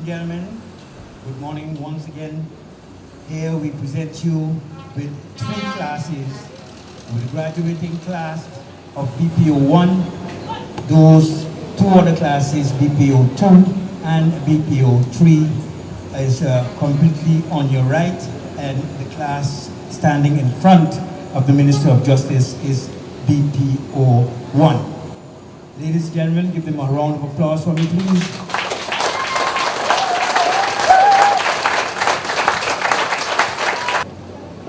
gentlemen, good morning once again. Here we present you with 3 classes, with the graduating class of BPO 1, those 2 other classes, BPO 2 and BPO 3, is completely on your right, and the class standing in front of the Minister of Justice is BPO 1. Ladies and gentlemen, give them a round of applause for me, please.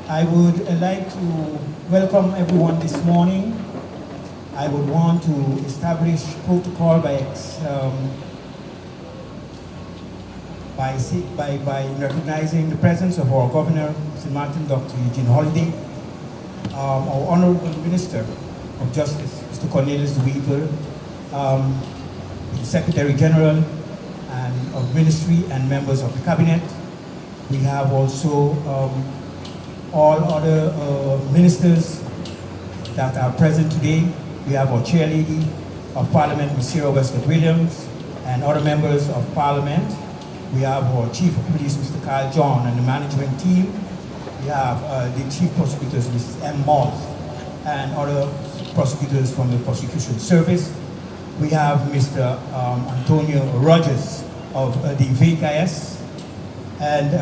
I would like to welcome everyone this morning. I would want to establish protocol by recognizing the presence of our Governor, St. Martin, Dr. Eugene Holiday, our Honorable Minister of Justice, Mr. Cornelius Weaver, the Secretary General and of Ministry and members of the Cabinet. We have also all other ministers that are present today. We have our Chair Lady of Parliament, Ms. Sarah Westcott Williams, and other members of Parliament. We have our Chief of Police, Mr. Kyle John, and the management team. We have the Chief Prosecutors, Mrs. M. Moss, and other prosecutors from the Prosecution Service. We have Mr. Antonio Rogers of the VKS, and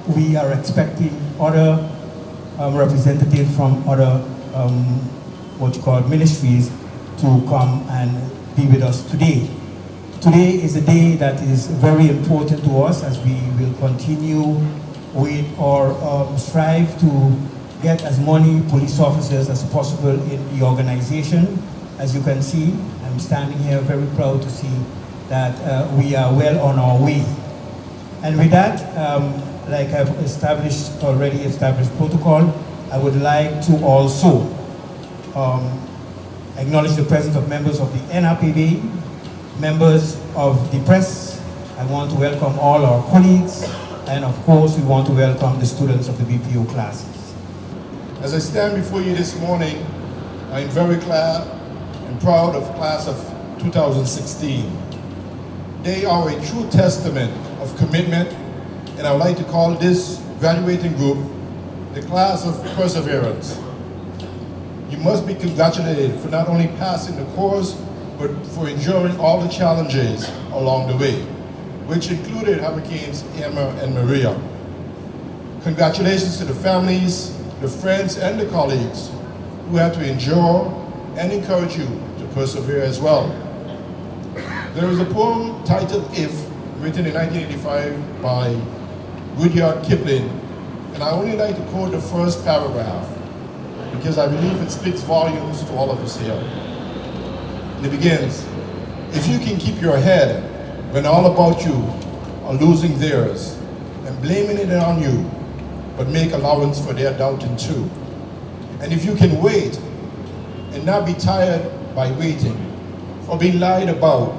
we are expecting other representatives from other ministries to come and be with us today. Today is a day that is very important to us as we will continue with our strive to get as many police officers as possible in the organization. As you can see, I'm standing here very proud to see that we are well on our way. And with that, like I've already established protocol, I would like to also acknowledge the presence of members of the NRPB, members of the press. I want to welcome all our colleagues, and of course we want to welcome the students of the BPO classes. As I stand before you this morning, I'm very glad and proud of the class of 2016. They are a true testament of commitment, and I would like to call this graduating group the class of perseverance. You must be congratulated for not only passing the course, but for enduring all the challenges along the way, which included Hurricanes Irma and Maria. Congratulations to the families, the friends, and the colleagues who had to endure and encourage you to persevere as well. There is a poem titled If, written in 1985 by Rudyard Kipling, and I only like to quote the first paragraph because I believe it speaks volumes to all of us here. And it begins, if you can keep your head when all about you are losing theirs and blaming it on you, but make allowance for their doubting too. And if you can wait and not be tired by waiting, or being lied about,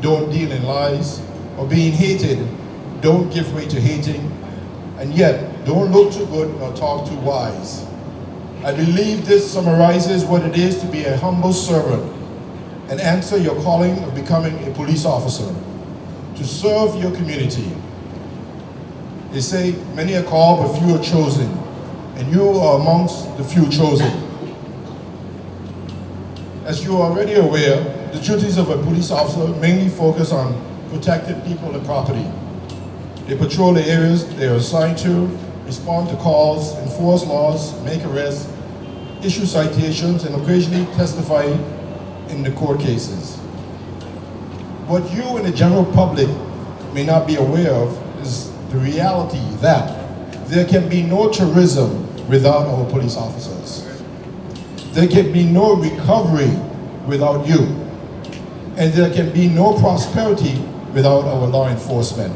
don't deal in lies, or being hated, don't give way to hating, and yet don't look too good nor talk too wise. I believe this summarizes what it is to be a humble servant and answer your calling of becoming a police officer, to serve your community. They say many are called but few are chosen, and you are amongst the few chosen. As you are already aware, the duties of a police officer mainly focus on protecting people and property. They patrol the areas they are assigned to, respond to calls, enforce laws, make arrests, issue citations, and occasionally testify in the court cases. What you and the general public may not be aware of is the reality that there can be no tourism without our police officers. There can be no recovery without you. And there can be no prosperity without our law enforcement.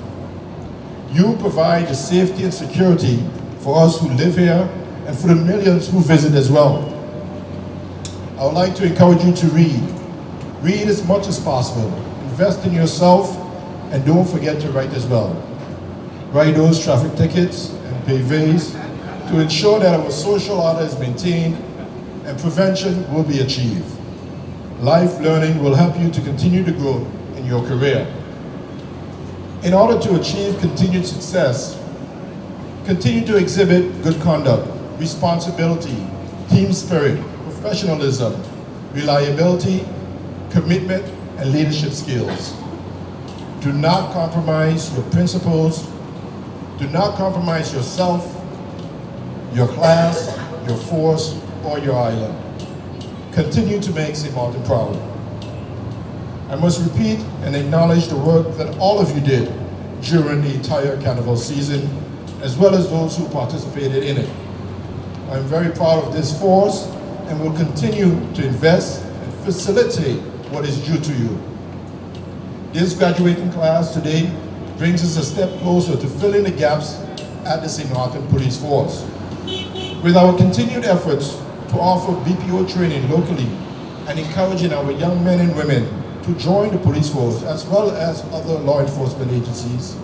You provide the safety and security for us who live here and for the millions who visit as well. I would like to encourage you to read. Read as much as possible. Invest in yourself, and don't forget to write as well. Write those traffic tickets and pavés to ensure that our social order is maintained and prevention will be achieved. Life learning will help you to continue to grow in your career. In order to achieve continued success, continue to exhibit good conduct, responsibility, team spirit, professionalism, reliability, commitment, and leadership skills. Do not compromise your principles. Do not compromise yourself, your class, your force, or your island. Continue to make St. Martin proud. I must repeat and acknowledge the work that all of you did during the entire Carnival season, as well as those who participated in it. I'm very proud of this force and will continue to invest and facilitate what is due to you. This graduating class today brings us a step closer to filling the gaps at the St. Martin Police Force. With our continued efforts to offer BPO training locally and encouraging our young men and women to join the police force as well as other law enforcement agencies,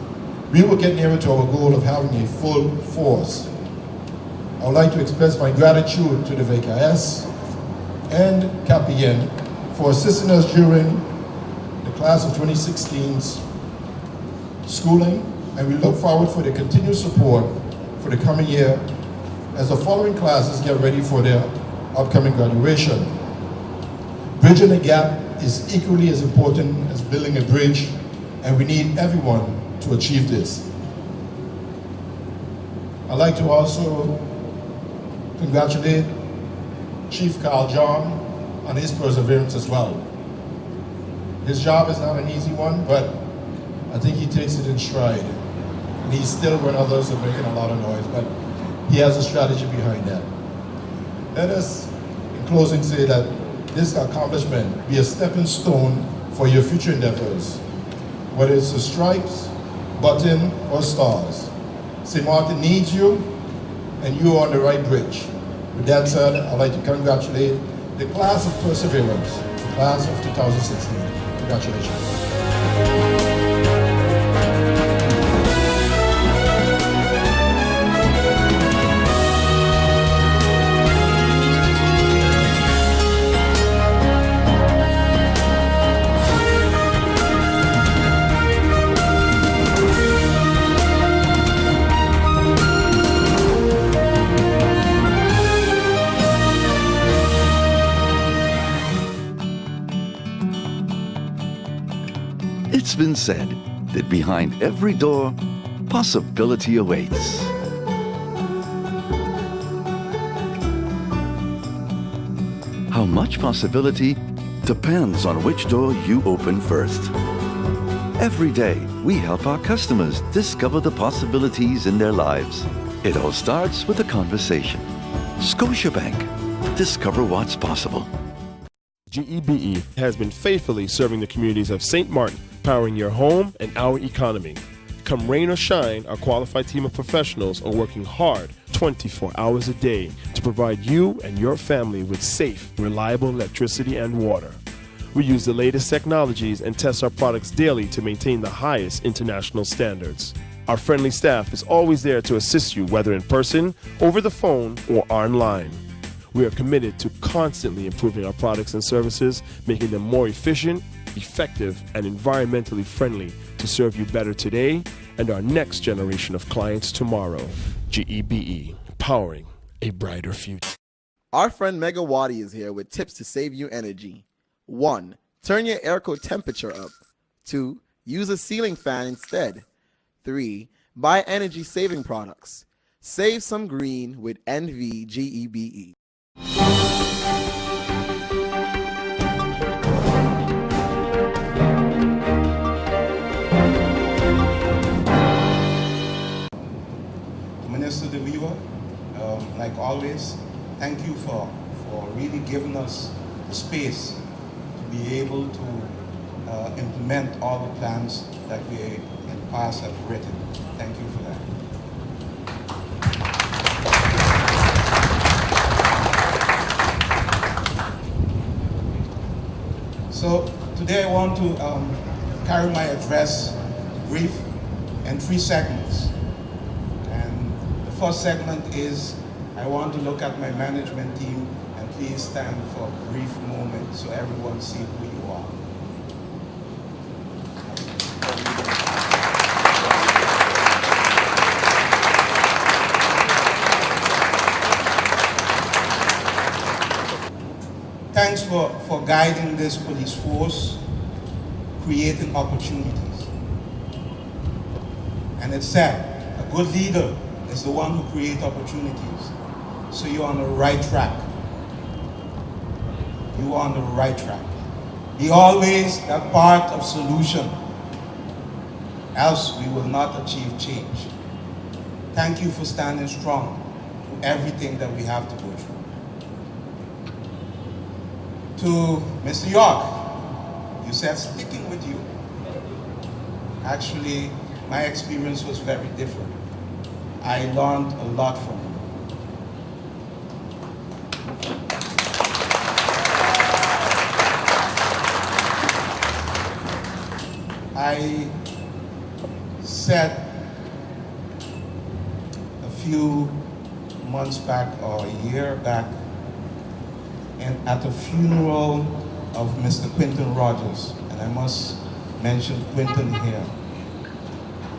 we will get nearer to our goal of having a full force. I would like to express my gratitude to the VKS and CAPIEN for assisting us during the class of 2016's schooling, and we look forward for the continued support for the coming year as the following classes get ready for their upcoming graduation. Bridging the gap is equally as important as building a bridge, and we need everyone to achieve this. I'd like to also congratulate Chief Carl John on his perseverance as well. His job is not an easy one, but I think he takes it in stride. And he's still when others are making a lot of noise, but he has a strategy behind that. Let us, in closing, say that this accomplishment be a stepping stone for your future endeavors, whether it's the stripes, button, or stars. St. Martin needs you, and you are on the right bridge. With that said, I'd like to congratulate the class of perseverance, the class of 2016. Congratulations. It's been said that behind every door, possibility awaits. How much possibility depends on which door you open first. Every day, we help our customers discover the possibilities in their lives. It all starts with a conversation. Scotiabank. Discover what's possible. GEBE has been faithfully serving the communities of St. Martin, powering your home and our economy. Come rain or shine, our qualified team of professionals are working hard 24 hours a day to provide you and your family with safe, reliable electricity and water. We use the latest technologies and test our products daily to maintain the highest international standards. Our friendly staff is always there to assist you, whether in person, over the phone, or online. We are committed to constantly improving our products and services, making them more efficient, effective, and environmentally friendly to serve you better today and our next generation of clients tomorrow. GEBE, powering a brighter future. Our friend Megawati is here with tips to save you energy. 1. Turn your airco temperature up. 2. Use a ceiling fan instead. 3. Buy energy-saving products. Save some green with NVGEBE. Minister De Weaver, like always, thank you for really giving us the space to be able to implement all the plans that we in the past have written. Thank you for that. So today I want to carry my address brief in 3 segments. And the first segment is I want to look at my management team, and please stand for a brief moment so everyone sees who you are. Thanks for guiding this police force, creating opportunities. And it's said, a good leader is the one who creates opportunities. So you're on the right track. You are on the right track. Be always that part of solution, else we will not achieve change. Thank you for standing strong through everything that we have to go through. To Mr. York, you said sticking with you. Actually, my experience was very different. I learned a lot from you. I said a few months back or a year back at the funeral of Mr. Quinton Rogers, and I must mention Quinton here.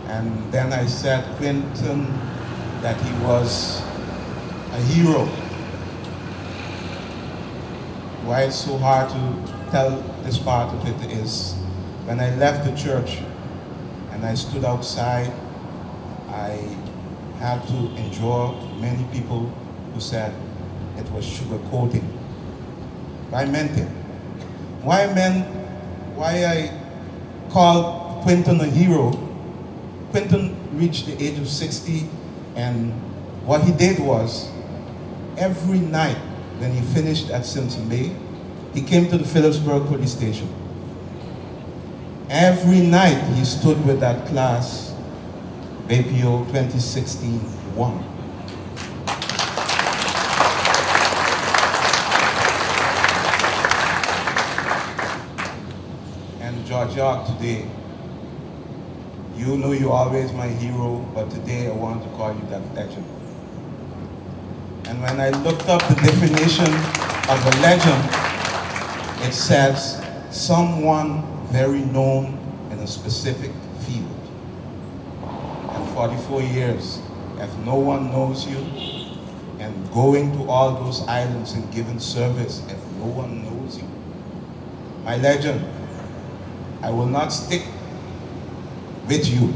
And then I said Quinton that he was a hero. Why it's so hard to tell this part of it is when I left the church and I stood outside, I had to endure many people who said it was sugarcoating. I meant it. Why I called Quinton a hero? Quinton reached the age of 60, and what he did was, every night when he finished at Simpson Bay, he came to the Phillipsburg police station. Every night he stood with that class, APO 2016-1. And George York, today, you know you're always my hero, but today I want to call you that legend. And when I looked up the definition of a legend, it says someone very known in a specific field. And 44 years, if no one knows you, and going to all those islands and giving service if no one knows you. My legend, I will not stick with you.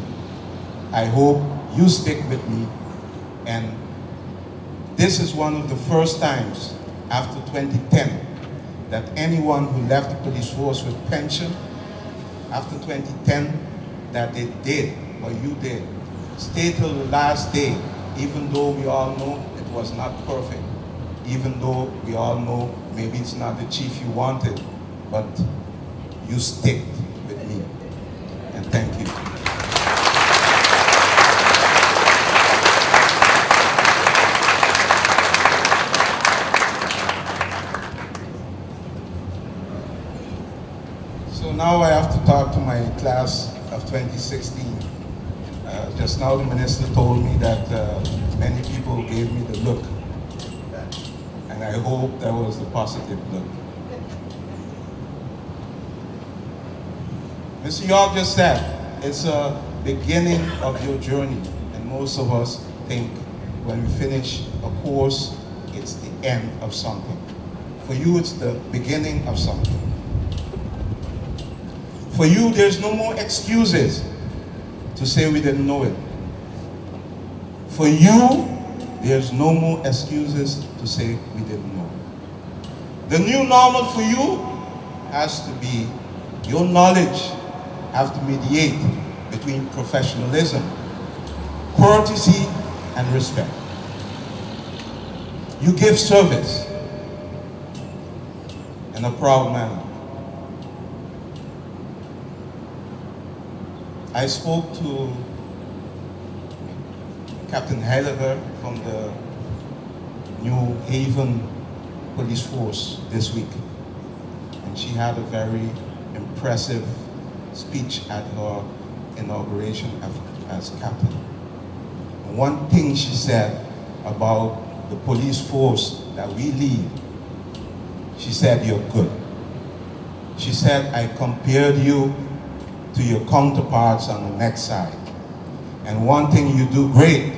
I hope you stick with me. And this is one of the first times after 2010 that anyone who left the police force with pension after 2010, that they did, or you did, stay till the last day, even though we all know it was not perfect, even though we all know maybe it's not the chief you wanted, but you stick with me. And thank you. So now I have to talk to my class of 2016. Just now the minister told me that many people gave me the look. And I hope that was the positive look. Mr. York just said, it's a beginning of your journey. And most of us think when we finish a course, it's the end of something. For you, it's the beginning of something. For you, there's no more excuses to say we didn't know it. For you, there's no more excuses to say we didn't know. The new normal for you has to be your knowledge have to mediate between professionalism, courtesy, and respect. You give service in a proud manner. I spoke to Captain Heiliger from the New Haven Police Force this week, and she had a very impressive speech at her inauguration as captain. And one thing she said about the police force that we lead, she said, "You're good." She said, "I compared you to your counterparts on the next side. And one thing you do great,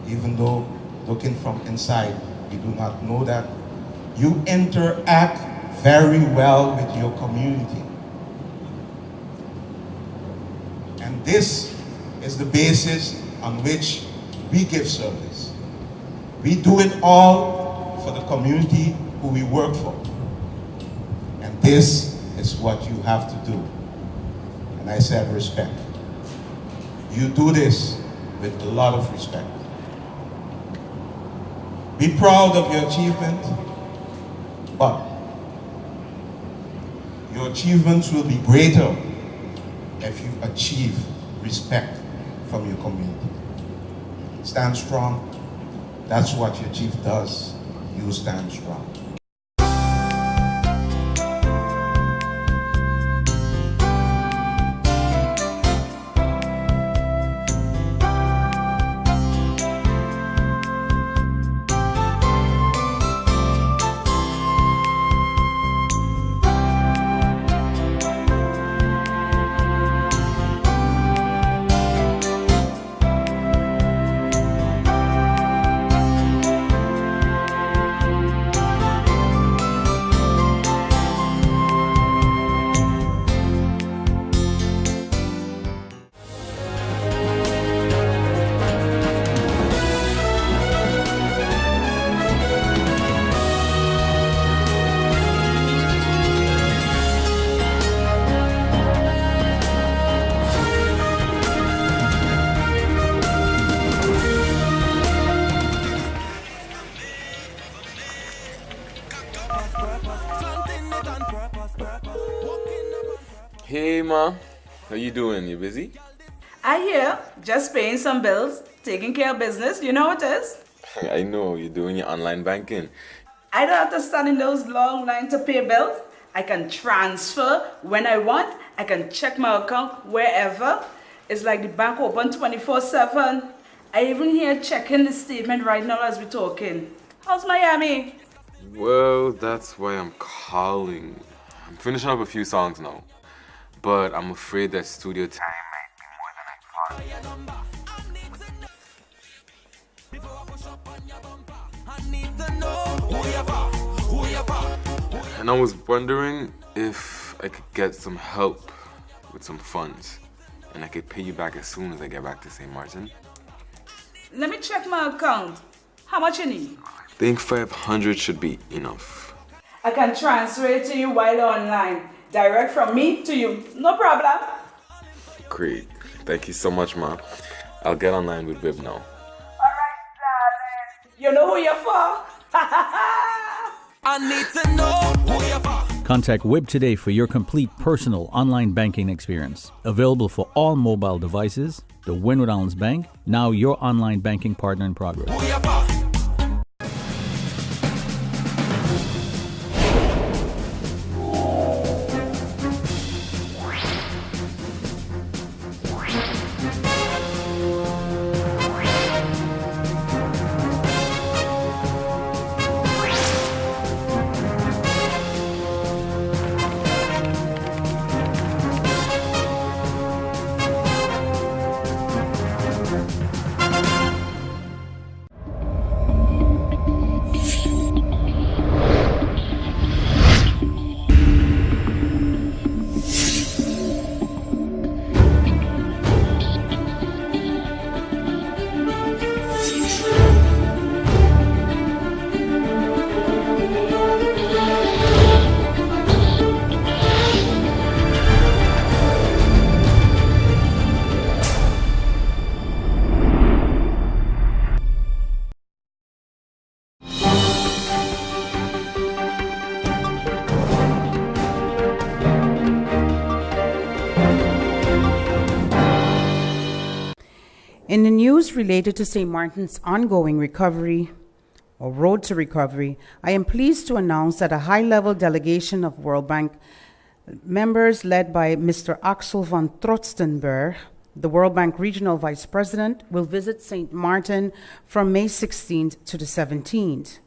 even though looking from inside, you do not know that, You interact very well with your community. And this is the basis on which we give service. We do it all for the community who we work for. And this is what you have to do. And I said respect. You do this with a lot of respect. Be proud of your achievement, but your achievements will be greater if you achieve respect from your community. Stand strong. That's what your chief does. You stand strong. Hey ma, how you doing? You busy? I hear, just paying some bills, taking care of business, you know what it is? I know, you're doing your online banking. I don't have to stand in those long lines to pay bills. I can transfer when I want. I can check my account wherever. It's like the bank open 24/7. I even here checking the statement right now as we're talking. How's Miami? Well, that's why I'm calling. I'm finishing up a few songs now, but I'm afraid that studio time might be more than I thought. And I was wondering if I could get some help with some funds, and I could pay you back as soon as I get back to St. Martin. Let me check my account. How much you need? I think 500 should be enough. I can transfer it to you while online. Direct from me to you. No problem. Great. Thank you so much, Ma. I'll get online with Viv now. Alright, darling. You know who you're for? I need to know who you're for. Contact Wib today for your complete personal online banking experience. Available for all mobile devices. The Wynwood Islands Bank, now your online banking partner in progress. Who you're for. In the news related to St. Martin's ongoing recovery, or road to recovery, I am pleased to announce that a high-level delegation of World Bank members led by Mr. Axel van Trotstenberg, the World Bank Regional Vice President, will visit St. Martin from May 16th to the 17th.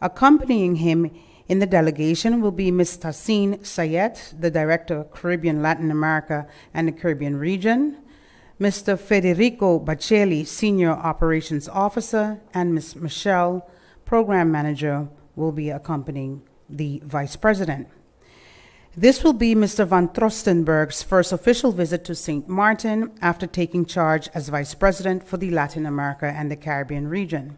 Accompanying him in the delegation will be Ms. Tassine Sayed, the Director of Caribbean, Latin America, and the Caribbean region, Mr. Federico Bacelli, Senior Operations Officer, and Ms. Michelle, Program Manager, will be accompanying the Vice President. This will be Mr. Van Trostenberg's first official visit to St. Martin after taking charge as Vice President for the Latin America and the Caribbean region.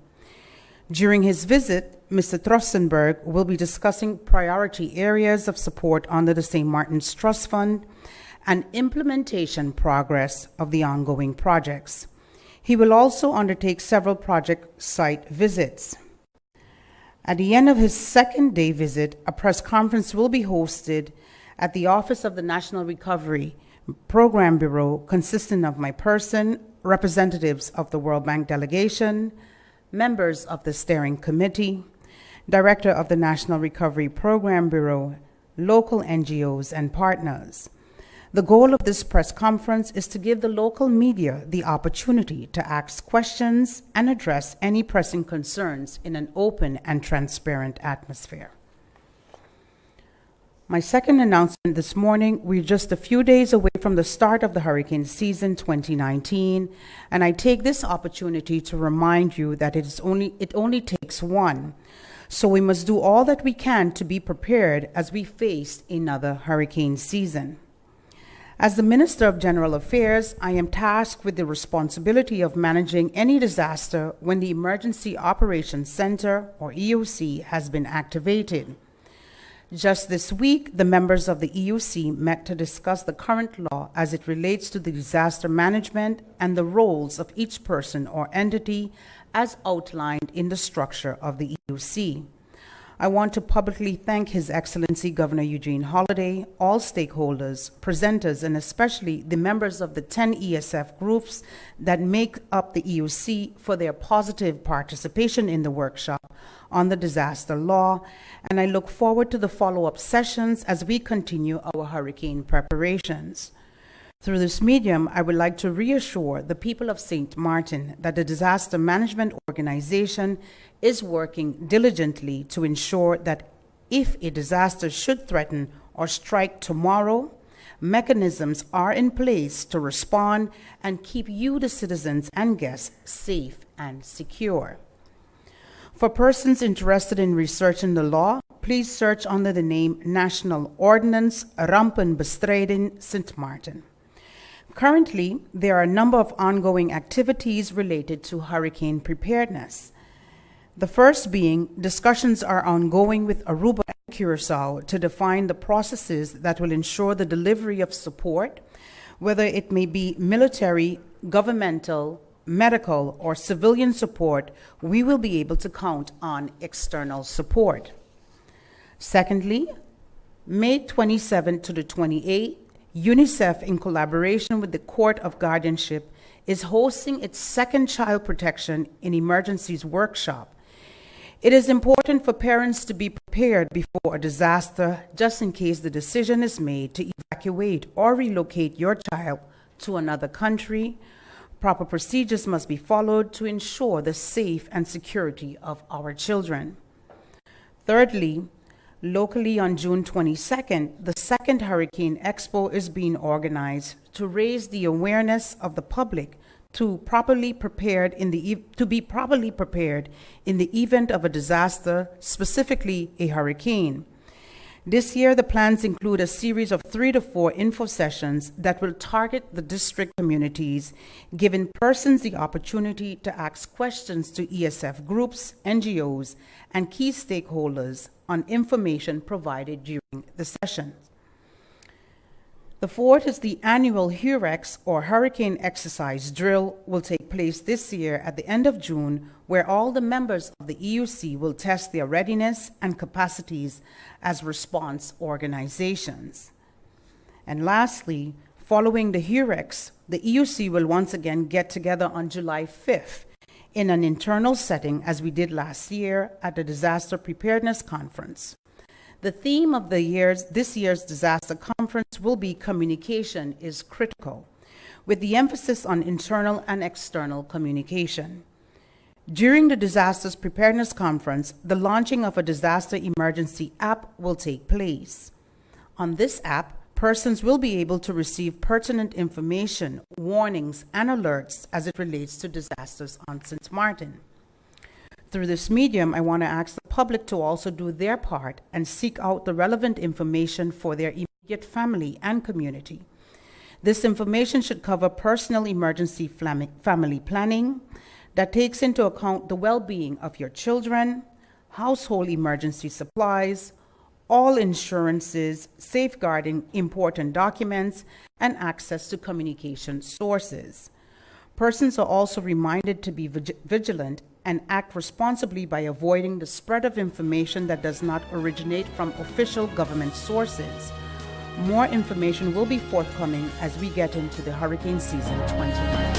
During his visit, Mr. Trostenberg will be discussing priority areas of support under the St. Martin's Trust Fund and implementation progress of the ongoing projects. He will also undertake several project site visits. At the end of his second day visit, a press conference will be hosted at the Office of the National Recovery Program Bureau, consisting of my person, representatives of the World Bank delegation, members of the steering committee, director of the National Recovery Program Bureau, local NGOs, and partners. The goal of this press conference is to give the local media the opportunity to ask questions and address any pressing concerns in an open and transparent atmosphere. My second announcement this morning, we're just a few days away from the start of the hurricane season 2019, and I take this opportunity to remind you that it only takes one. So we must do all that we can to be prepared as we face another hurricane season. As the Minister of General Affairs, I am tasked with the responsibility of managing any disaster when the Emergency Operations Center, or EOC, has been activated. Just this week, the members of the EOC met to discuss the current law as it relates to the disaster management and the roles of each person or entity as outlined in the structure of the EOC. I want to publicly thank His Excellency Governor Eugene Holiday, all stakeholders, presenters, and especially the members of the 10 ESF groups that make up the EOC for their positive participation in the workshop on the disaster law, and I look forward to the follow-up sessions as we continue our hurricane preparations. Through this medium, I would like to reassure the people of St. Martin that the Disaster Management Organization is working diligently to ensure that if a disaster should threaten or strike tomorrow, mechanisms are in place to respond and keep you, the citizens and guests, safe and secure. For persons interested in researching the law, please search under the name National Ordinance Rampenbestrijding St. Martin. Currently, there are a number of ongoing activities related to hurricane preparedness. The first being discussions are ongoing with Aruba and Curacao to define the processes that will ensure the delivery of support, whether it may be military, governmental, medical, or civilian support. We will be able to count on external support. Secondly, May 27th to the 28th, UNICEF, in collaboration with the Court of Guardianship, is hosting its second Child Protection in Emergencies workshop. It is important for parents to be prepared before a disaster, just in case the decision is made to evacuate or relocate your child to another country. Proper procedures must be followed to ensure the safe and security of our children. Thirdly, locally on June 22nd, the second Hurricane Expo is being organized to raise the awareness of the public to be properly prepared in the event of a disaster, specifically a hurricane. This year, the plans include a series of 3 to 4 info sessions that will target the district communities, giving persons the opportunity to ask questions to ESF groups, NGOs, and key stakeholders on information provided during the sessions. The fourth is the annual HUREX, or Hurricane Exercise Drill, will take place this year at the end of June, where all the members of the EUC will test their readiness and capacities as response organizations. And lastly, following the HUREX, the EUC will once again get together on July 5th in an internal setting, as we did last year at the Disaster Preparedness Conference. The theme of this year's disaster conference will be Communication is Critical, with the emphasis on internal and external communication. During the Disasters Preparedness Conference, the launching of a disaster emergency app will take place. On this app, persons will be able to receive pertinent information, warnings, and alerts as it relates to disasters on St. Martin. Through this medium, I want to ask the public to also do their part and seek out the relevant information for their immediate family and community. This information should cover personal emergency family planning that takes into account the well-being of your children, household emergency supplies, all insurances, safeguarding important documents, and access to communication sources. Persons are also reminded to be vigilant and act responsibly by avoiding the spread of information that does not originate from official government sources. More information will be forthcoming as we get into the hurricane season 2019.